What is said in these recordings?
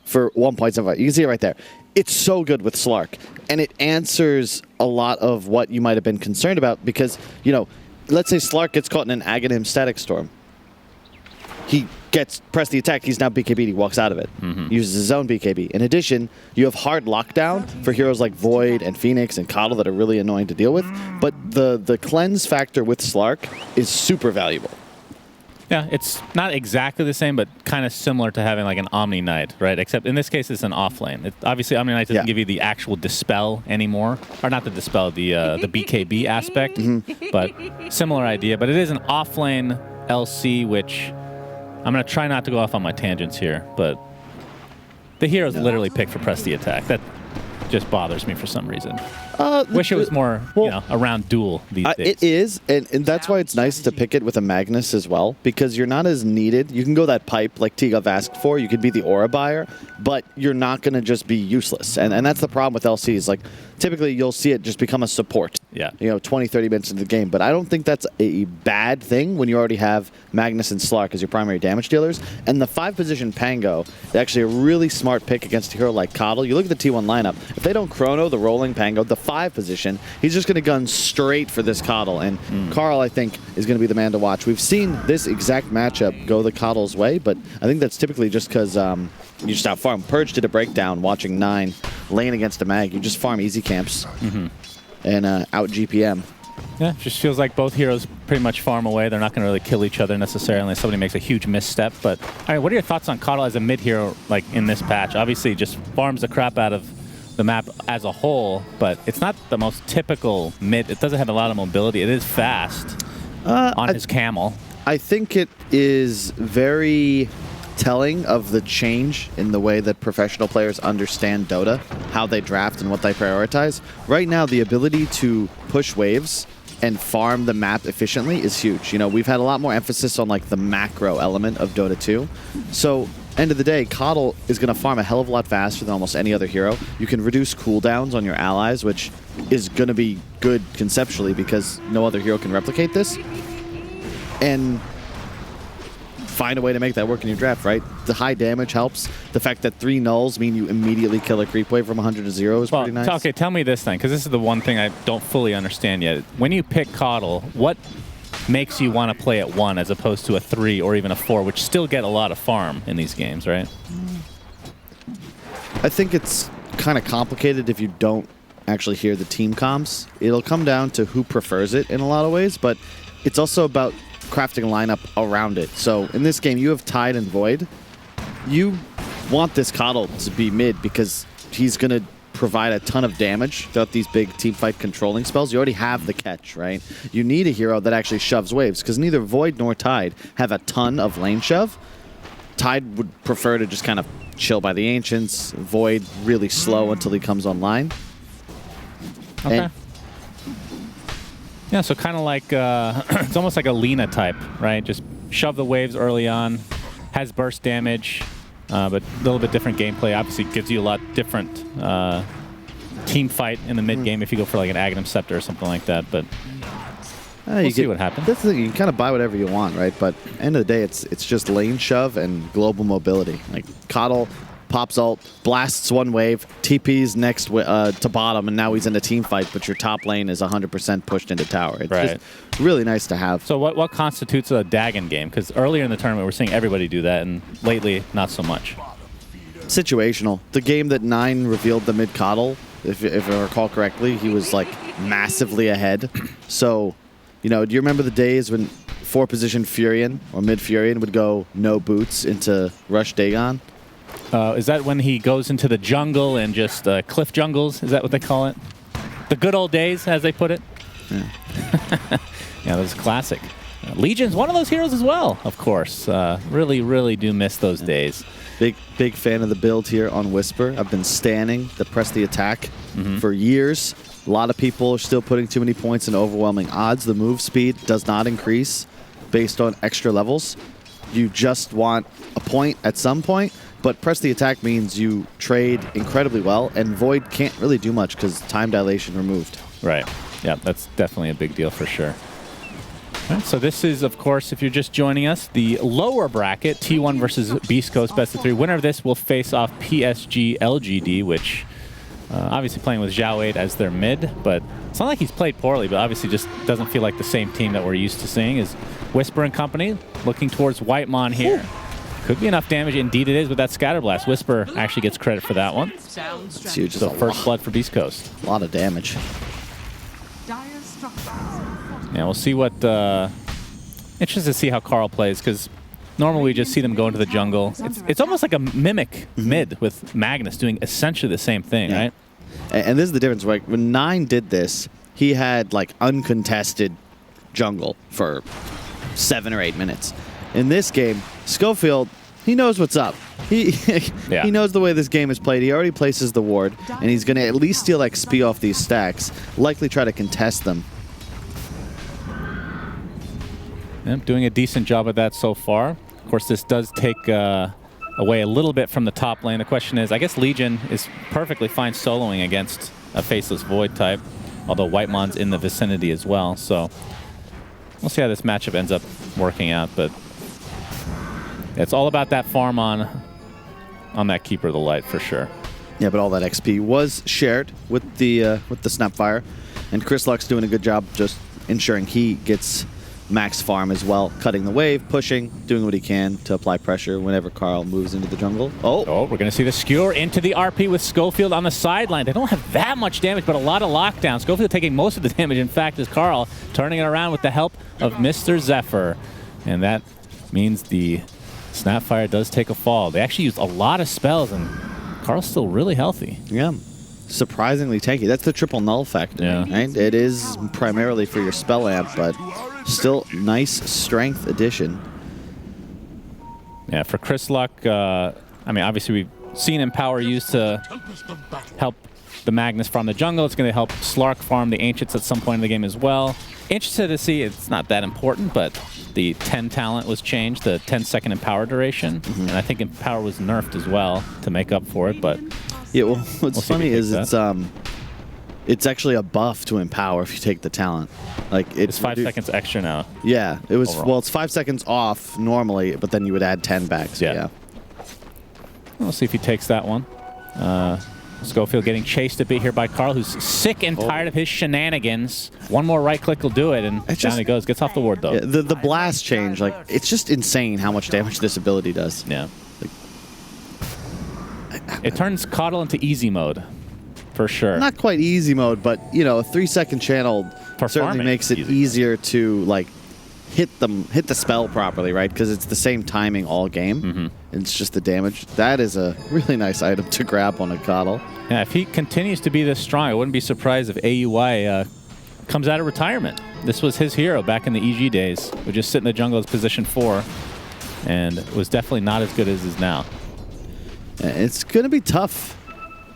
for 1.75. You can see it right there. It's so good with Slark, and it answers a lot of what you might have been concerned about because, you know, let's say Slark gets caught in an Aghanim Static Storm. He gets press the attack, he's now BKB'd, he walks out of it. Uses his own BKB. In addition, you have hard lockdown for heroes like Void and Phoenix and Coddle that are really annoying to deal with, but the cleanse factor with Slark is super valuable. Yeah, it's not exactly the same, but kind of similar to having like an Omni Knight, right? Except in this case, it's an offlane. Obviously, Omni Knight doesn't give you the actual dispel anymore, or not the dispel, the BKB aspect, but similar idea. But it is an offlane LC, which I'm going to try not to go off on my tangents here, but the hero's literally picked for press the attack. That just bothers me for some reason. Wish it was more, you know, around duel these days. It is, and that's why it's nice to pick it with a Magnus as well, because you're not as needed. You can go that pipe like T-Gov asked for. You could be the aura buyer, but you're not going to just be useless. And that's the problem with LCs. Like, typically you'll see it just become a support. Yeah. You know, 20, 30 minutes into the game. But I don't think that's a bad thing when you already have Magnus and Slark as your primary damage dealers. And the 5-position Pango is actually a really smart pick against a hero like Coddle. You look at the T1 lineup. If they don't chrono the rolling Pango, the 5 position, he's just going to gun straight for this Coddle. And Carl, I think, is going to be the man to watch. We've seen this exact matchup go the Coddle's way, but I think that's typically just because you just out-farm. Purge did a breakdown watching 9 lane against a mag. You just farm easy camps and out GPM. Yeah, it just feels like both heroes pretty much farm away. They're not going to really kill each other necessarily unless somebody makes a huge misstep. But, all right, what are your thoughts on Coddle as a mid-hero like in this patch? Obviously, just farms the crap out of the map as a whole, but it's not the most typical mid. It doesn't have a lot of mobility. It is fast on his camel. I think it is very telling of the change in the way that professional players understand Dota, how they draft and what they prioritize. Right now, the ability to push waves and farm the map efficiently is huge. You know, we've had a lot more emphasis on like the macro element of Dota 2. So, end of the day, Coddle is going to farm a hell of a lot faster than almost any other hero. You can reduce cooldowns on your allies, which is going to be good conceptually because no other hero can replicate this. And find a way to make that work in your draft, right? The high damage helps. The fact that 3 nulls mean you immediately kill a creep wave from 100 to 0 is pretty nice. Okay, tell me this thing, because this is the one thing I don't fully understand yet. When you pick Coddle, what makes you want to play at 1 as opposed to a 3 or even a 4, which still get a lot of farm in these games, right? I think it's kind of complicated if you don't actually hear the team comms. It'll come down to who prefers it in a lot of ways, but it's also about crafting a lineup around it. So in this game, you have Tide and Void. You want this Coddle to be mid because he's going to provide a ton of damage throughout these big teamfight controlling spells. You already have the catch, right? You need a hero that actually shoves waves because neither Void nor Tide have a ton of lane shove. Tide would prefer to just kind of chill by the Ancients. Void really slow until he comes online. Okay. And yeah, so kind of like, it's almost like a Lina type, right? Just shove the waves early on, has burst damage, but a little bit different gameplay. Obviously gives you a lot different team fight in the mid game if you go for like an Aghanim Scepter or something like that, but we'll see what happens. That's the thing, you can kind of buy whatever you want, right? But end of the day, it's just lane shove and global mobility. Like Coddle pops ult, blasts one wave, TPs next to bottom, and now he's in a team fight, but your top lane is 100% pushed into tower. It's just really nice to have. So what constitutes a Dagon game? Because earlier in the tournament, we're seeing everybody do that, and lately, not so much. Situational. The game that 9 revealed the mid Coddle, if I recall correctly, he was like massively ahead. So, you know, do you remember the days when 4-position Furion or mid Furion would go no boots into Rush Dagon? Is that when he goes into the jungle and just cliff jungles? Is that what they call it? The good old days, as they put it? Yeah, yeah, that was classic. Legion's one of those heroes as well, of course. Really, really do miss those days. Big fan of the build here on Whisper. I've been standing the press the attack for years. A lot of people are still putting too many points in overwhelming odds. The move speed does not increase based on extra levels. You just want a point at some point. But press the attack means you trade incredibly well, and Void can't really do much because time dilation removed. Right. Yeah, that's definitely a big deal for sure. Right, so this is, of course, if you're just joining us, the lower bracket, T1 versus Beast Coast best of 3. Winner of this will face off PSG LGD, which obviously playing with Zhao 8 as their mid, but it's not like he's played poorly, but obviously just doesn't feel like the same team that we're used to seeing. Is Whisper and company looking towards Whitemon here. Could be enough damage. Indeed it is with that Scatter Blast. Whisper actually gets credit for that one. It's huge. So first blood for Beast Coast. A lot of damage. Yeah, we'll see what... interested to see how Carl plays, because normally we just see them go into the jungle. It's almost like a mimic mid with Magnus doing essentially the same thing, right? And this is the difference. Like when 9 did this, he had like uncontested jungle for 7 or 8 minutes. In this game, Schofield, he knows what's up. He knows the way this game is played. He already places the ward, and he's going to at least steal XP off these stacks, likely try to contest them. Yep, doing a decent job of that so far. Of course, this does take away a little bit from the top lane. The question is, I guess Legion is perfectly fine soloing against a Faceless Void type, although Whitemon's in the vicinity as well. So we'll see how this matchup ends up working out, but it's all about that farm on that Keeper of the Light for sure. Yeah, but all that XP was shared with the Snapfire, and Chris Luck's doing a good job just ensuring he gets max farm as well, cutting the wave, pushing, doing what he can to apply pressure whenever Carl moves into the jungle. Oh, we're going to see the skewer into the RP with Schofield on the sideline. They don't have that much damage, but a lot of lockdown. Schofield taking most of the damage, in fact, is Carl turning it around with the help of Mr. Zephyr. And that means the Snapfire does take a fall. They actually used a lot of spells, and Carl's still really healthy. Yeah. Surprisingly tanky. That's the triple null factor, right? It is primarily for your spell amp, but still nice strength addition. Yeah, for Chris Luck, I mean, obviously we've seen Empower used to help the Magnus farm the jungle. It's going to help Slark farm the Ancients at some point in the game as well. Interested to see, it's not that important, but the 10 talent was changed, the 10-second Empower duration, and I think Empower was nerfed as well to make up for it, but... Yeah, well, what's funny is it's actually a buff to Empower if you take the talent. Like it's 5 seconds extra now. Yeah, it was. Overall. Well, it's 5 seconds off normally, but then you would add 10 back. So yeah. We'll see if he takes that one. Schofield getting chased a bit here by Carl, who's sick and tired of his shenanigans. One more right click will do it, and down he goes. Gets off the ward though. Yeah, the blast change, like it's just insane how much damage this ability does. Yeah. It turns Coddle into easy mode, for sure. Not quite easy mode, but you know, a 3-second channel certainly makes it easier to like hit the spell properly, right? Because it's the same timing all game. It's just the damage. That is a really nice item to grab on a Coddle. Yeah, if he continues to be this strong, I wouldn't be surprised if AUI comes out of retirement. This was his hero back in the EG days. Would just sit in the jungle as position 4, and was definitely not as good as is now. It's going to be tough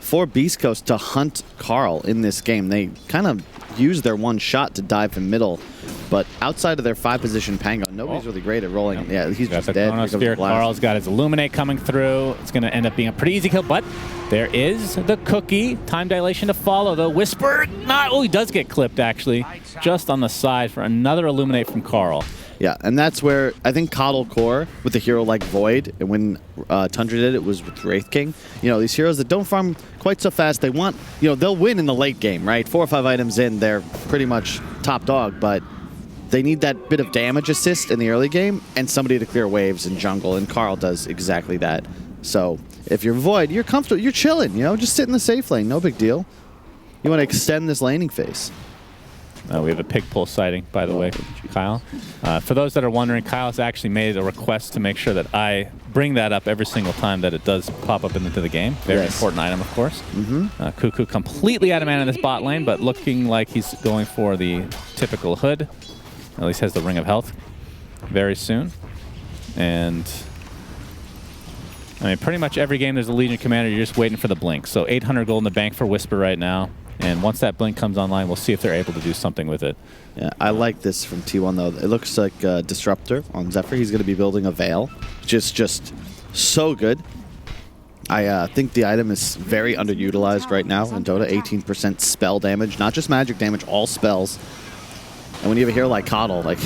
for Beast Coast to hunt Carl in this game. They kind of use their one shot to dive in middle, but outside of their 5-position Pango, nobody's really great at rolling. Yeah, he's just dead. Chronosphere. Carl's got his Illuminate coming through. It's going to end up being a pretty easy kill, but there is the cookie. Time dilation to follow, though. Whisper, he does get clipped, actually, just on the side for another Illuminate from Carl. Yeah, and that's where I think Coddle Core with a hero like Void, and when Tundra did it was with Wraith King. You know, these heroes that don't farm quite so fast, they want, you know, they'll win in the late game, right? 4 or 5 items in, they're pretty much top dog, but they need that bit of damage assist in the early game and somebody to clear waves in jungle, and Carl does exactly that. So if you're Void, you're comfortable, you're chilling, you know, just sit in the safe lane, no big deal. You want to extend this laning phase. We have a pig pull sighting, by the way, Kyle. For those that are wondering, Kyle's actually made a request to make sure that I bring that up every single time that it does pop up into the game. Very important item, of course. Cuckoo completely out of mana in this bot lane, but looking like he's going for the typical hood. At least has the Ring of Health very soon. And I mean, pretty much every game there's a Legion Commander, you're just waiting for the blink. So 800 gold in the bank for Whisper right now. And once that blink comes online, we'll see if they're able to do something with it. Yeah, I like this from T1, though. It looks like Disruptor on Zephyr. He's going to be building a Veil. Just so good. I think the item is very underutilized right now in Dota. 18% spell damage, not just magic damage, all spells. And when you have a hero like Coddle, like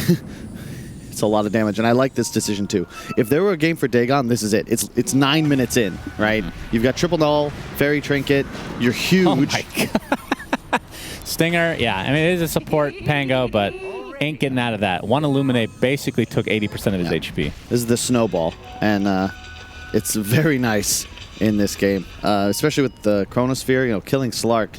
it's a lot of damage. And I like this decision too. If there were a game for Dagon, this is it. It's 9 minutes in, right? You've got triple null, fairy trinket. You're huge. Oh my God. Stinger, yeah. I mean, it is a support Pango, but ain't getting out of that. One Illuminate basically took 80% of his HP. This is the snowball, and it's very nice in this game, especially with the Chronosphere. You know, killing Slark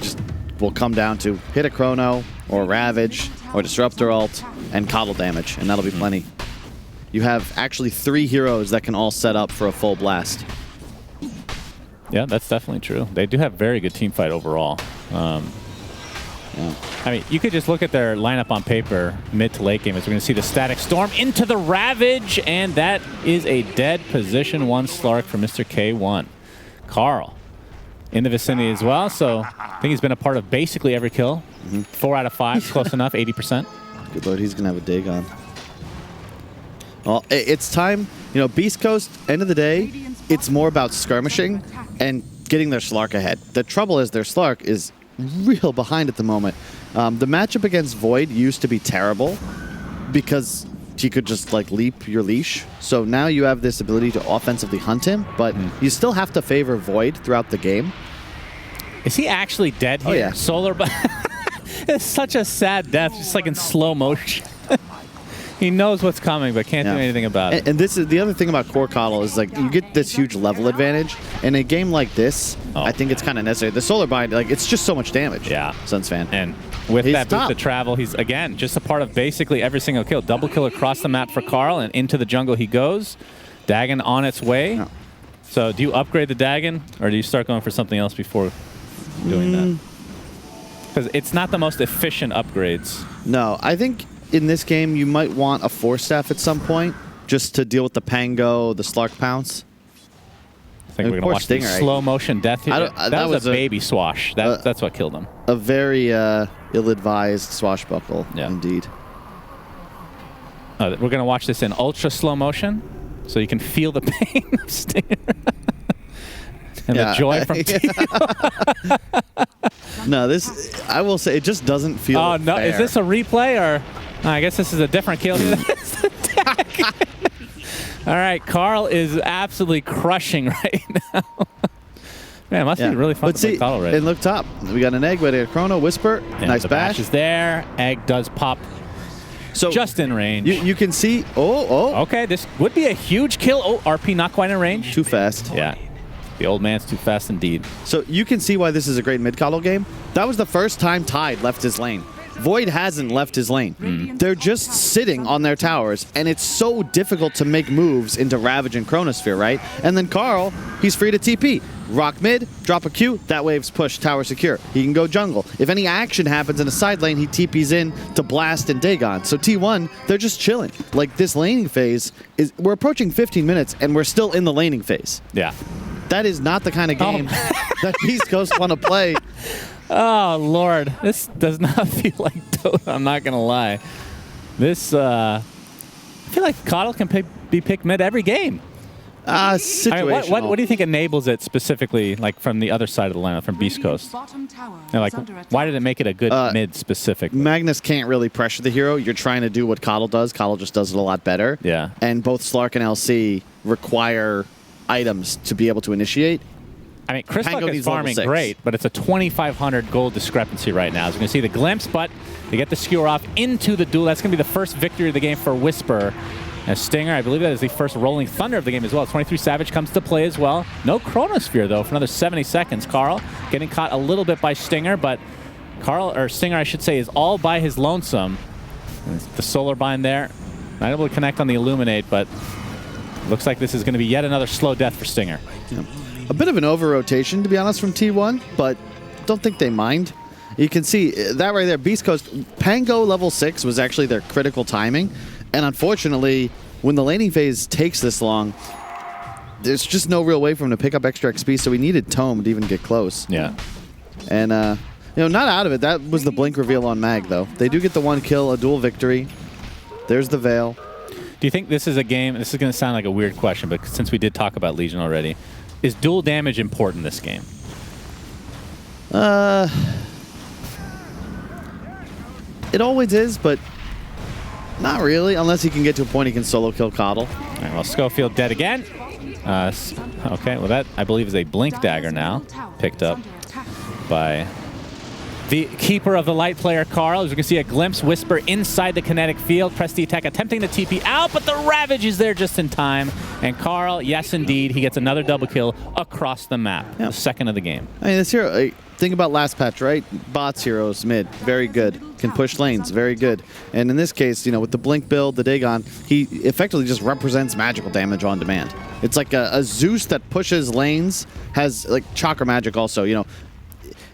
just will come down to hit a Chrono or Ravage or Disruptor ult and Coddle damage, and that'll be plenty. You have actually 3 heroes that can all set up for a full blast. Yeah, that's definitely true. They do have very good team fight overall. Yeah. I mean, you could just look at their lineup on paper, mid to late game, as we're going to see the Static Storm into the Ravage, and that is a dead position 1 Slark for Mr. K1. Carl in the vicinity as well, so I think he's been a part of basically every kill. 4 out of 5, close enough, 80%. Good lord, he's going to have a Dagon. Well, it's time. You know, Beast Coast, end of the day, it's more about skirmishing and getting their Slark ahead. The trouble is their Slark is real behind at the moment. The matchup against Void used to be terrible because he could just like leap your leash. So now you have this ability to offensively hunt him, but you still have to favor Void throughout the game. Is he actually dead here? Oh, yeah. Solar, but it's such a sad death, just like in slow motion. He knows what's coming, but can't do anything about it. And this is the other thing about Core Coddle is like you get this huge level advantage. In a game like this, I think it's kind of necessary. The Solar Bind, like it's just so much damage. Yeah, Suns fan. And with He's that top. boost to travel, he's again just a part of basically every single kill. Double kill across the map for Carl, and into the jungle he goes. Dagon on its way. Yeah. So do you upgrade the Dagon, or do you start going for something else before doing that? Because it's not the most efficient upgrades. No, I think in this game you might want a Force Staff at some point just to deal with the Pango, the Slark Pounce. I think we're going to watch the slow motion death here. That was a baby swash. That's what killed him. A very ill-advised swashbuckle, indeed. We're going to watch this in ultra slow motion, so you can feel the pain of Stinger. And the joy from No, this, I will say, it just doesn't feel Oh, no. fair. Is this a replay, or I guess this is a different kill. All right, Carl is absolutely crushing right now. Man, it must be really fun but to play see, Coddle right and look top. We got an egg, we got a Chrono, Whisper, nice the bash. is there. Egg does pop so just in range. You can see, Okay, this would be a huge kill. Oh, RP not quite in range. Too fast. Yeah. The old man's too fast indeed. So you can see why this is a great mid-Coddle game. That was the first time Tide left his lane. Void hasn't left his lane. They're just sitting on their towers, and it's so difficult to make moves into Ravage and Chronosphere, right? And then Carl, he's free to TP. Rock mid, drop a Q, that wave's push, tower secure. He can go jungle. If any action happens in a side lane, he TPs in to Blast and Dagon. So T1, they're just chilling. Like, this laning phase, we're approaching 15 minutes, and we're still in the laning phase. Yeah. That is not the kind of game that Beast Coast want to play. Oh, Lord. This does not feel like Dota, I'm not going to lie. This, I feel like Coddle can be picked mid every game. Situational. What do you think enables it specifically, like from the other side of the lineup, from Beast Coast? Like, why did it make it a good mid specifically? Magnus can't really pressure the hero. You're trying to do what Coddle does. Coddle just does it a lot better. Yeah. And both Slark and LC require items to be able to initiate. I mean, Crystalk is farming great, but it's a 2,500 gold discrepancy right now. As you can see the glimpse, but they get the skewer off into the duel. That's going to be the first victory of the game for Whisper. And Stinger, I believe that is the first Rolling Thunder of the game as well. 23 Savage comes to play as well. No Chronosphere, though, for another 70 seconds. Carl getting caught a little bit by Stinger, but Stinger, I should say, is all by his lonesome. The Solar Bind there. Not able to connect on the Illuminate, but looks like this is going to be yet another slow death for Stinger. Yeah. A bit of an over-rotation, to be honest, from T1, but don't think they mind. You can see that right there. Beast Coast, Pango level 6 was actually their critical timing. And unfortunately, when the laning phase takes this long, there's just no real way for him to pick up extra XP, so we needed Tome to even get close. Yeah. And, not out of it. That was the blink reveal on Mag, though. They do get the 1 kill, a dual victory. There's the Veil. Do you think this is a game, this is going to sound like a weird question, but since we did talk about Legion already, is dual damage important in this game? It always is, but not really, unless he can get to a point he can solo kill Coddle. All right, well, Schofield dead again. Okay, well, that, I believe, is a Blink Dagger now, picked up by the keeper of the light player, Carl. As you can see, a glimpse whisper inside the kinetic field. Press the attack, attempting to TP out, but the Ravage is there just in time. And Carl, yes, indeed, he gets another double kill across the map. Yep. The second of the game. I mean, this hero, think about last patch, right? Bots heroes, mid, very good. Can push lanes, very good. And in this case, you know, with the Blink build, the Dagon, he effectively just represents magical damage on demand. It's like a Zeus that pushes lanes, has like Chakra Magic also, you know.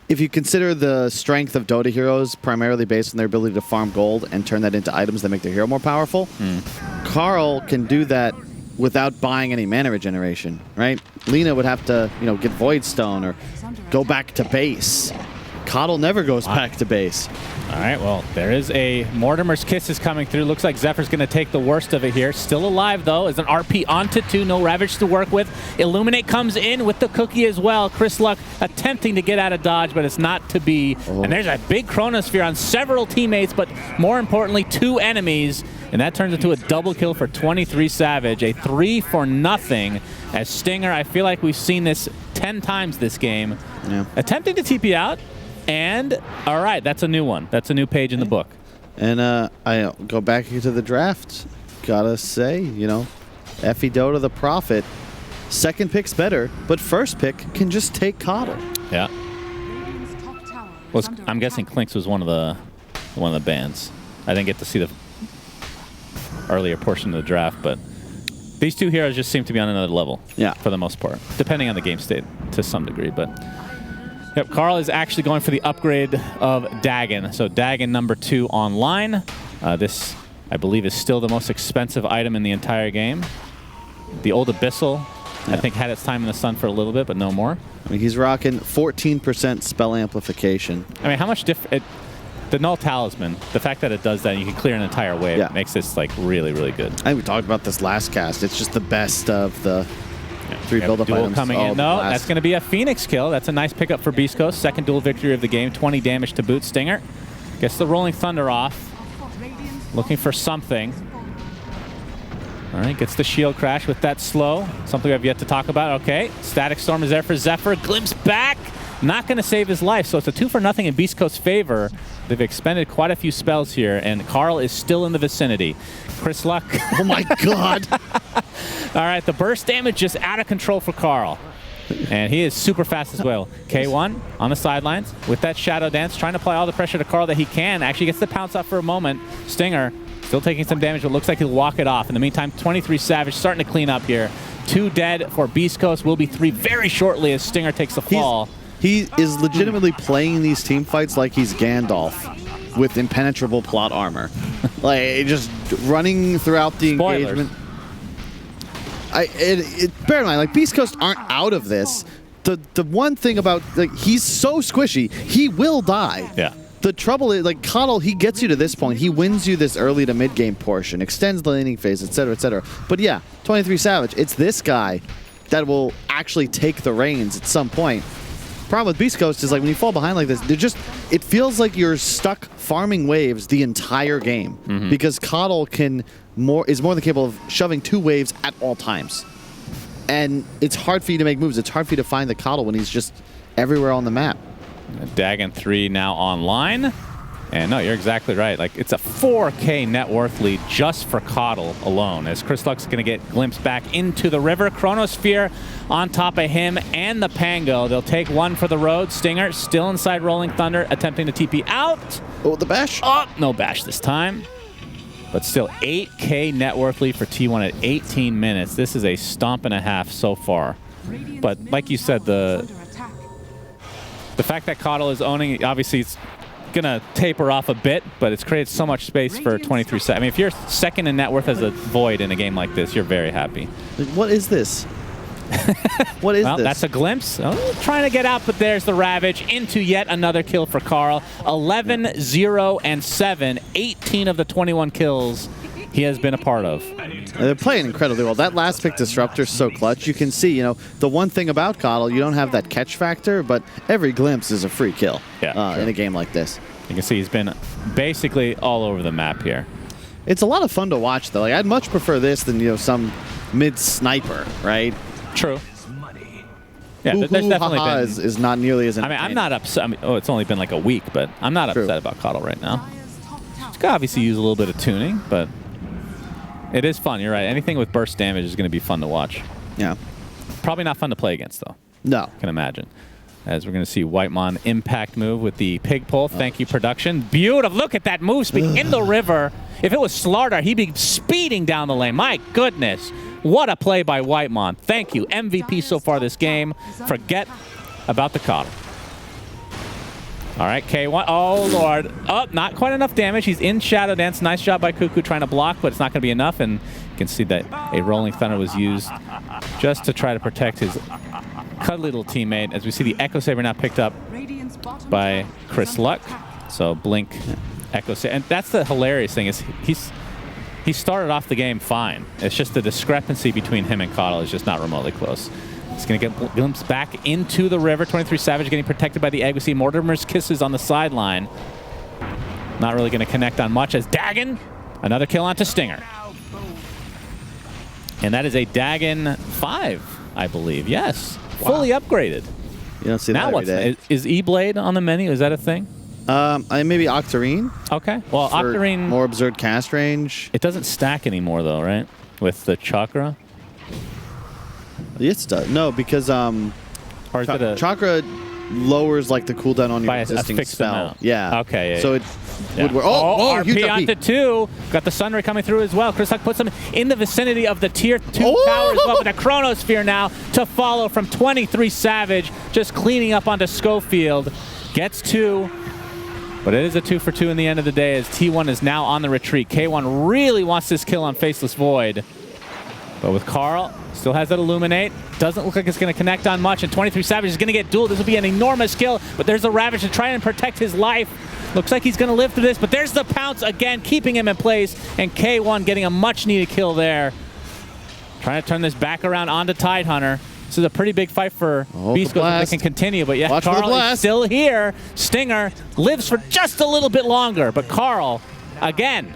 If you consider the strength of Dota heroes primarily based on their ability to farm gold and turn that into items that make their hero more powerful, Carl can do that without buying any mana regeneration, right? Lina would have to, you know, get Void Stone or go back to base. Coddle never goes back to base. All right, well, there is a Mortimer's Kisses coming through. Looks like Zephyr's going to take the worst of it here. Still alive, though, as an RP onto 2. No Ravage to work with. Illuminate comes in with the cookie as well. Chris Luck attempting to get out of dodge, but it's not to be. And there's a big Chronosphere on several teammates, but more importantly, 2 enemies. And that turns into a double kill for 23 Savage. A 3 for nothing. As Stinger, I feel like we've seen this 10 times this game. Yeah. Attempting to TP out. And, all right, that's a new one. That's a new page in the book. And I go back into the draft. Gotta say, you know, Effie Dota the Prophet. Second pick's better, but first pick can just take Coddle. Yeah. Well, I'm guessing Clinks was one of the bans. I didn't get to see the earlier portion of the draft, but these 2 heroes just seem to be on another level. Yeah. For the most part, depending on the game state to some degree, but. Yep, Carl is actually going for the upgrade of Dagon. So Dagon number 2 online. This, I believe, is still the most expensive item in the entire game. The old Abyssal, I think, had its time in the sun for a little bit, but no more. I mean, he's rocking 14% spell amplification. I mean, how much the Null Talisman, the fact that it does that, and you can clear an entire wave, makes this like really, really good. I think we talked about this last cast. It's just the best of the 3 build-up items. Coming in. No, that's going to be a Phoenix kill. That's a nice pickup for beastcoast. Second dual victory of the game. 20 damage to boot. Stinger gets the Rolling Thunder off. Looking for something. All right, gets the shield crash with that slow. Something we have yet to talk about. Okay, Static Storm is there for Zephyr. Glimpse back. Not going to save his life, so it's a 2 for nothing in beastcoast's favor. They've expended quite a few spells here, and Carl is still in the vicinity. Chris Luck. Oh my God. All right, the burst damage just out of control for Carl. And he is super fast as well. K1 on the sidelines with that Shadow Dance, trying to apply all the pressure to Carl that he can. Actually gets the pounce off for a moment. Stinger still taking some damage, but looks like he'll walk it off. In the meantime, 23 Savage starting to clean up here. 2 dead for Beast Coast. Will be 3 very shortly as Stinger takes the fall. He is legitimately playing these team fights like he's Gandalf with impenetrable plot armor. Like, just running throughout the engagement. Bear in mind, like, Beast Coast aren't out of this. The one thing about, like, he's so squishy, he will die. Yeah. The trouble is, like, Coddle, he gets you to this point. He wins you this early to mid-game portion, extends the laning phase, etc., etc. But yeah, 23 Savage, it's this guy that will actually take the reins at some point. Problem with Beast Coast is, like, when you fall behind like this, it feels like you're stuck farming waves the entire game because Coddle is more than capable of shoving 2 waves at all times. And it's hard for you to make moves. It's hard for you to find the Coddle when he's just everywhere on the map. Dagon 3 now online. And no, you're exactly right. Like, it's a 4K net worth lead just for Coddle alone, as Chris Luck's going to get glimpsed back into the river. Chronosphere on top of him and the Pango. They'll take 1 for the road. Stinger still inside Rolling Thunder, attempting to TP out. Oh, the bash? Oh, no bash this time. But still 8K net worth lead for T1 at 18 minutes. This is a stomp and a half so far. But like you said, the fact that Coddle is owning, obviously it's gonna taper off a bit, but it's created so much space for 23 seconds. I mean, if you're second in net worth as a Void in a game like this, you're very happy. What is this? What is this? That's a glimpse. Oh, trying to get out, but there's the Ravage into yet another kill for Carl. 11, 0, and 7. 18 of the 21 kills he has been a part of. They're playing incredibly well. That last pick Disruptor is so clutch. You can see, you know, the one thing about Coddle, you don't have that catch factor, but every glimpse is a free kill in a game like this. You can see he's been basically all over the map here. It's a lot of fun to watch, though. Like, I'd much prefer this than, you know, some mid-sniper, right? True. Yeah, there's definitely been... is not nearly as... I mean, I'm not upset. I mean, it's only been like a week, but I'm not upset about Coddle right now. It's got to obviously use a little bit of tuning, but it is fun. You're right. Anything with burst damage is going to be fun to watch. Yeah. Probably not fun to play against, though. No. I can imagine. As we're going to see Whitemon impact move with the pig pull. Thank you, production. Beautiful. Look at that move speed in the river. If it was Slardar, he'd be speeding down the lane. My goodness. What a play by Whitemon. Thank you. MVP so far this game. Forget about the Coddle. All right, K1. Oh, Lord. Oh, not quite enough damage. He's in Shadow Dance. Nice job by Cuckoo trying to block, but it's not going to be enough. And you can see that a Rolling Thunder was used just to try to protect his cuddly little teammate. As we see the Echo Saber now picked up by Chris Luck. So Blink, Echo Saber. And that's the hilarious thing is he started off the game fine. It's just the discrepancy between him and Coddle is just not remotely close. He's going to get glimpsed back into the river. 23 Savage getting protected by the egg. We see Mortimer's Kisses on the sideline. Not really going to connect on much as Dagon. Another kill onto Stinger. And that is a Dagon 5, I believe. Yes. Wow. Fully upgraded. You don't see now that every day. Is E-Blade on the menu? Is that a thing? Maybe Octarine. Okay. Well, Octarine... More absurd cast range. It doesn't stack anymore, though, right? With the Chakra? Yes, it does. No, because or is it a Chakra lowers like the cooldown on your existing spell. Amount. Yeah. Okay. Yeah, so it would work. Oh, RP onto 2. Got the Sunray coming through as well. Chris Huck puts him in the vicinity of the tier 2 tower as well. With a Chronosphere now to follow from 23 Savage. Just cleaning up onto Schofield. Gets 2. But it is a 2 for 2 in the end of the day as T1 is now on the retreat. K1 really wants this kill on Faceless Void. But with Carl, still has that Illuminate. Doesn't look like it's going to connect on much. And 23 Savage is going to get dueled. This will be an enormous kill. But there's the Ravage to try and protect his life. Looks like he's going to live through this. But there's the Pounce again, keeping him in place. And K1 getting a much-needed kill there. Trying to turn this back around onto Tidehunter. This is a pretty big fight for beastcoast if they can continue. But yeah, Carl is still here. Stinger lives for just a little bit longer. But Carl, again,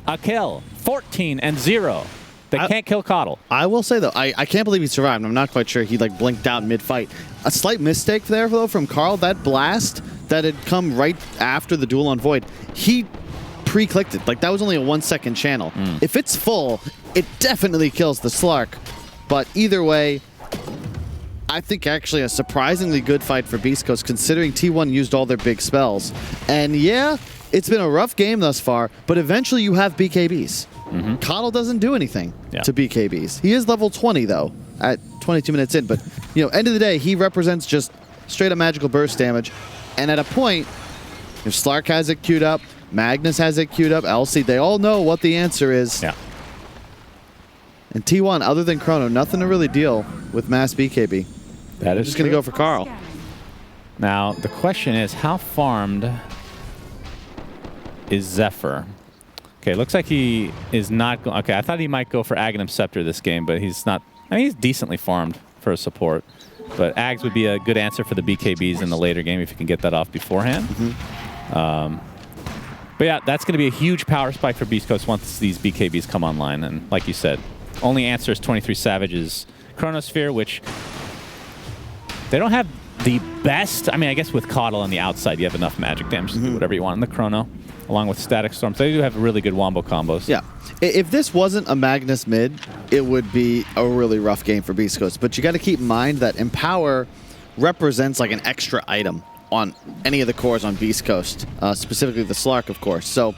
a kill. 14-0. They can't kill Coddle. I will say, though, I can't believe he survived. I'm not quite sure he like blinked out mid-fight. A slight mistake there, though, from Carl. That blast that had come right after the duel on Void, he pre-clicked it. Like, that was only a 1-second channel. If it's full, it definitely kills the Slark. But either way, I think actually a surprisingly good fight for Beastcoast, considering T1 used all their big spells. And yeah, it's been a rough game thus far, but eventually you have BKBs. Coddle doesn't do anything to BKBs. He is level 20, though, at 22 minutes in. But, you know, end of the day, he represents just straight-up magical burst damage. And at a point, if Slark has it queued up, Magnus has it queued up, Elsie, they all know what the answer is. Yeah. And T1, other than Chrono, nothing to really deal with mass BKB. That is just going to go for Carl. Now, the question is, how farmed is Zephyr? Okay, looks like he is not going... Okay, I thought he might go for Aghanim Scepter this game, but he's not... I mean, he's decently farmed for a support. But Ags would be a good answer for the BKBs in the later game if you can get that off beforehand. But yeah, that's going to be a huge power spike for Beastcoast once these BKBs come online. And like you said, only answer is 23 Savage's Chronosphere, which they don't have the best... I mean, I guess with Coddle on the outside, you have enough magic damage to do whatever you want in the Chrono, along with Static Storm. So they do have really good wombo combos. Yeah. If this wasn't a Magnus mid, it would be a really rough game for Beastcoast. But you got to keep in mind that Empower represents like an extra item on any of the cores on Beastcoast, specifically the Slark, of course. So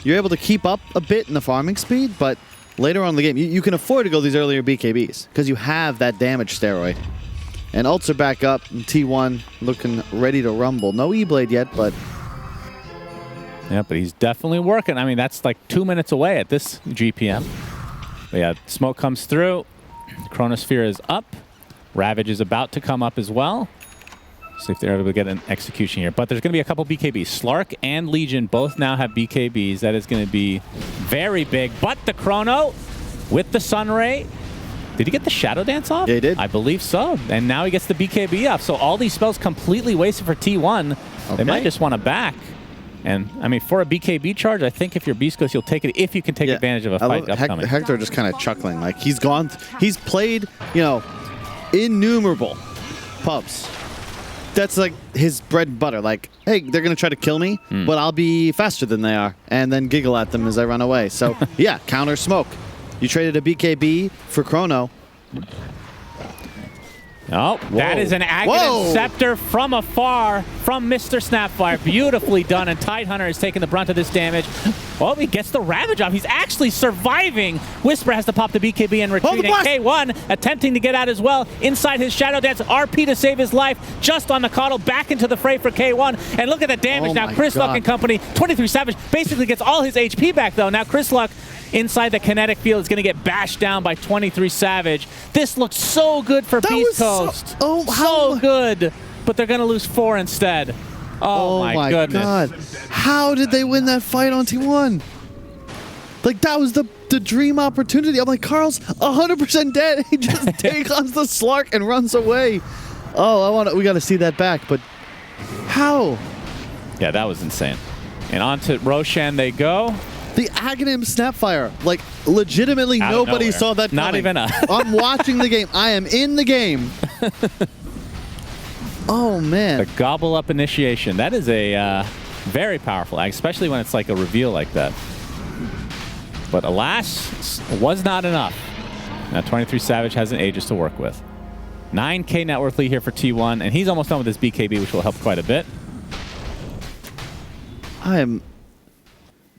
you're able to keep up a bit in the farming speed, but later on in the game, you can afford to go these earlier BKBs because you have that damage steroid. And ults are back up, and T1 looking ready to rumble. No E-Blade yet, but... Yeah, but he's definitely working. I mean, that's like 2 minutes away at this GPM. But yeah, smoke comes through. Chronosphere is up. Ravage is about to come up as well. See if they're able to get an execution here. But there's going to be a couple BKBs. Slark and Legion both now have BKBs. That is going to be very big. But the Chrono with the Sunray. Did he get the Shadow Dance off? Yeah, he did. I believe so. And now he gets the BKB off. So all these spells completely wasted for T1. Okay. They might just want to back. And, I mean, for a BKB charge, I think if you're Beast Coast, you'll take it if you can take advantage of a fight upcoming. Hector just kind of chuckling. Like, he's played, innumerable pubs. That's like his bread and butter. Like, hey, they're going to try to kill me, but I'll be faster than they are. And then giggle at them as I run away. So, yeah, counter smoke. You traded a BKB for Chrono. Oh, that is an Aghanim Scepter from afar from Mr. Snapfire. Beautifully done, and Tidehunter is taking the brunt of this damage. Well, he gets the Ravage off. He's actually surviving. Whisper has to pop the BKB and retreat. And K1 attempting to get out as well. Inside his Shadow Dance, RP to save his life. Just on the coddle, back into the fray for K1. And look at the damage now. Chris Luck and company. 23 Savage basically gets all his HP back, though. Now Chris Luck inside the kinetic field is going to get bashed down by 23 Savage. This looks so good for Beast Coast. So good. But they're going to lose 4 instead. Oh my goodness. God. How did they win that fight on T1? Like, that was the dream opportunity. I'm like, Carl's 100% dead. He just takes on the Slark and runs away. Oh, we got to see that back. But how? Yeah, that was insane. And on to Roshan they go. The Aghanim Snapfire, like, legitimately nobody saw that coming. Not even us. I'm watching the game. I am in the game. Oh, man. The gobble up initiation. That is a very powerful act, especially when it's like a reveal like that. But alas, was not enough. Now 23 Savage has an Aegis to work with. 9K net worth lead here for T1, and he's almost done with his BKB, which will help quite a bit.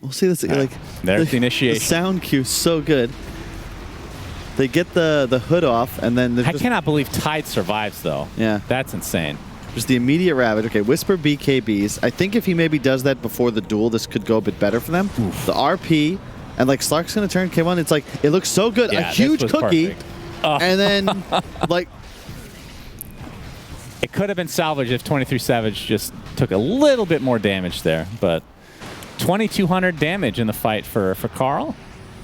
We'll see this. Like, there's the initiation. The sound cue so good. They get the hood off, and then I cannot believe Tide survives, though. Yeah. That's insane. Just the immediate Ravage. Okay, Whisper BKBs. I think if he maybe does that before the duel, this could go a bit better for them. Oof. The RP, and like Slark's going to turn K1. It's like, it looks so good. Yeah, a huge cookie. And then, like... It could have been salvaged if 23 Savage just took a little bit more damage there, but 2,200 damage in the fight for Carl.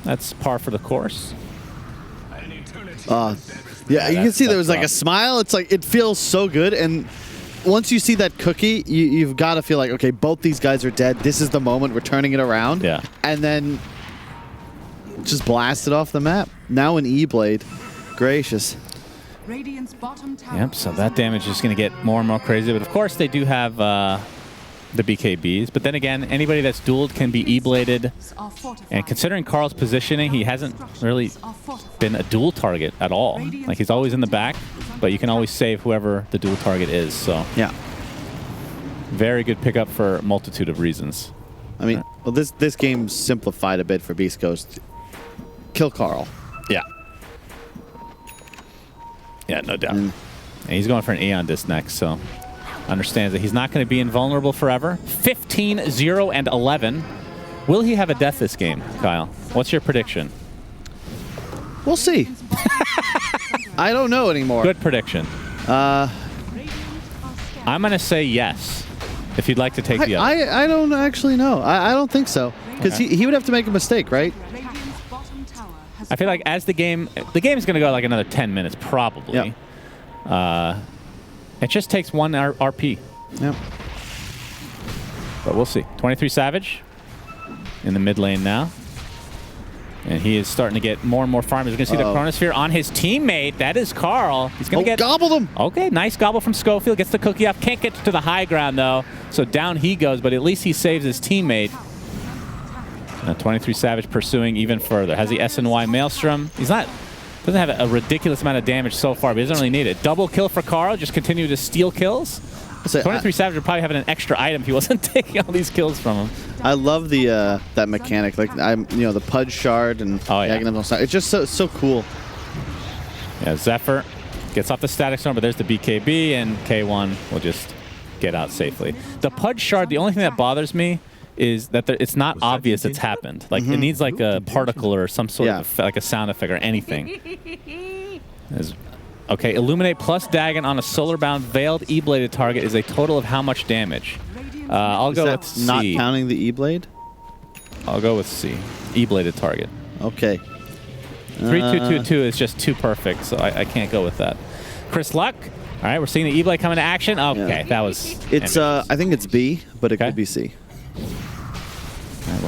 That's par for the course. Yeah, you can see there was like a smile. It's like, it feels so good. And once you see that cookie, you've got to feel like, okay, both these guys are dead. This is the moment. We're turning it around. Yeah. And then just blast it off the map. Now an E-Blade. Gracious. Yep, so that damage is going to get more and more crazy. But of course, they do have the BKBs. But then again, anybody that's dueled can be E-bladed. And considering Carl's positioning, he hasn't really been a duel target at all. Like, he's always in the back, but you can always save whoever the duel target is. So yeah, very good pickup for a multitude of reasons. I mean, well, this game's simplified a bit for Beast Coast. Kill Carl. Yeah. Yeah, no doubt. And he's going for an Aeon Disc next, so understands that he's not going to be invulnerable forever. 15, 0, and 11. Will he have a death this game, Kyle? What's your prediction? We'll see. I don't know anymore. Good prediction. I'm going to say yes, if you'd like to take the other. I don't actually know. I don't think so. Because he would have to make a mistake, right? I feel like as the game is going to go like another 10 minutes, probably. Yep. It just takes one RP. Yep. But we'll see. 23 Savage in the mid lane now. And he is starting to get more and more farm. He's going to see the Chronosphere on his teammate. That is Carl. He's going to get... gobbled him. Okay, nice gobble from Schofield. Gets the cookie up. Can't get to the high ground, though. So down he goes, but at least he saves his teammate. Now 23 Savage pursuing even further. Has the SNY Maelstrom. Doesn't have a ridiculous amount of damage so far, but he doesn't really need it. Double kill for Carl. Just continue to steal kills. 23 Savage would probably have an extra item if he wasn't taking all these kills from him. I love the that mechanic, like the Pudge Shard and it's just so cool. Yeah, Zephyr gets off the Static Storm, but there's the BKB, and K1 will just get out safely. The Pudge Shard, the only thing that bothers me is that it's not obvious it's happened. Like, it needs like a particle or some sort of like a sound effect or anything. Okay, Illuminate plus Dagon on a solar-bound veiled E-bladed target is a total of how much damage? I'll go with C. Not counting the E-blade? I'll go with C. E-bladed target. Okay. 3-2-2-2 is just too perfect, so I can't go with that. Chris Luck. All right, we're seeing the E-blade come into action. Okay, that was... It's I think it's B, but it could be C.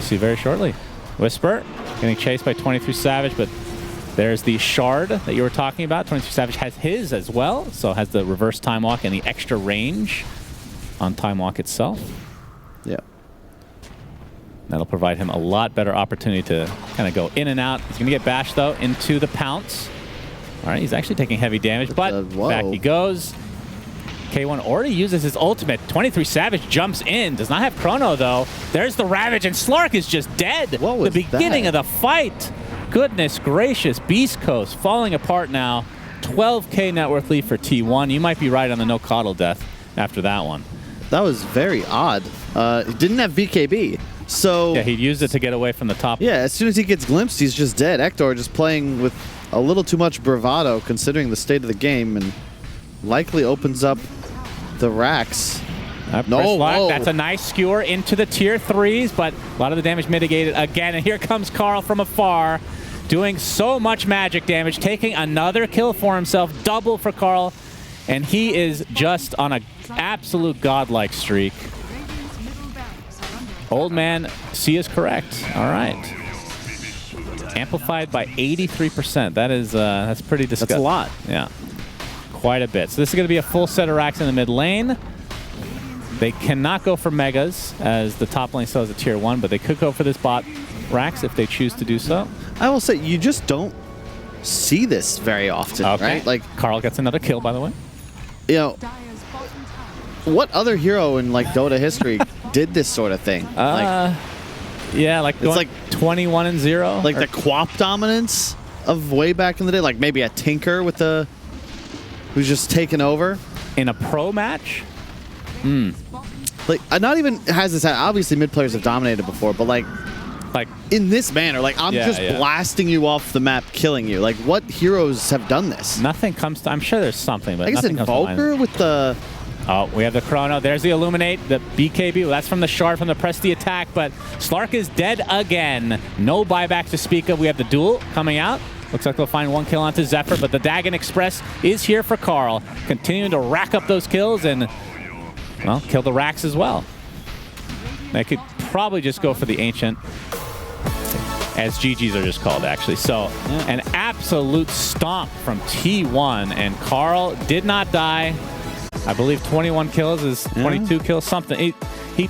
see very shortly. Whisper getting chased by 23 Savage, but there's the shard that you were talking about. 23 Savage has his as well, so has the reverse time walk and the extra range on time walk itself. Yeah. That'll provide him a lot better opportunity to kind of go in and out. He's going to get bashed, though, into the pounce. All right, he's actually taking heavy damage, but back he goes. K1 already uses his ultimate. 23 Savage jumps in. Does not have Chrono, though. There's the Ravage, and Slark is just dead. The beginning of the fight. Goodness gracious. Beast Coast falling apart now. 12K net worth lead for T1. You might be right on the no coddle death after that one. That was very odd. He didn't have VKB. So yeah, he used it to get away from the top. Yeah, as soon as he gets glimpsed, he's just dead. Ector just playing with a little too much bravado considering the state of the game, and likely opens up the racks. That's a nice skewer into the tier 3s, but a lot of the damage mitigated again. And here comes Carl from afar, doing so much magic damage, taking another kill for himself, double for Carl, and he is just on an absolute godlike streak. Old man, C is correct. All right. Amplified by 83%. That is that's pretty disgusting. That's a lot. Yeah. Quite a bit. So this is going to be a full set of racks in the mid lane. They cannot go for megas, as the top lane still has a tier 1, but they could go for this bot racks if they choose to do so. I will say, you just don't see this very often, right? Like, Carl gets another kill, by the way. You know, what other hero in like Dota history did this sort of thing? Yeah, like it's like 21-0. Like the Quap dominance of way back in the day. Like maybe a Tinker with the who's just taken over in a pro match. Like not even has this. Obviously, mid players have dominated before, but like in this manner, like I'm just blasting you off the map, killing you. Like what heroes have done this? Nothing comes to. I'm sure there's something, but I guess Invoker with the. Oh, we have the Chrono. There's the Illuminate, the BKB. Well, that's from the shard from the press the attack, but Slark is dead again. No buyback to speak of. We have the duel coming out. Looks like they'll find one kill onto Zephyr, but the Dagon Express is here for Carl. Continuing to rack up those kills and, well, kill the racks as well. They could probably just go for the Ancient, as GGs are just called, actually. So, an absolute stomp from T1, and Carl did not die. I believe 21 kills is 22 kills, something. He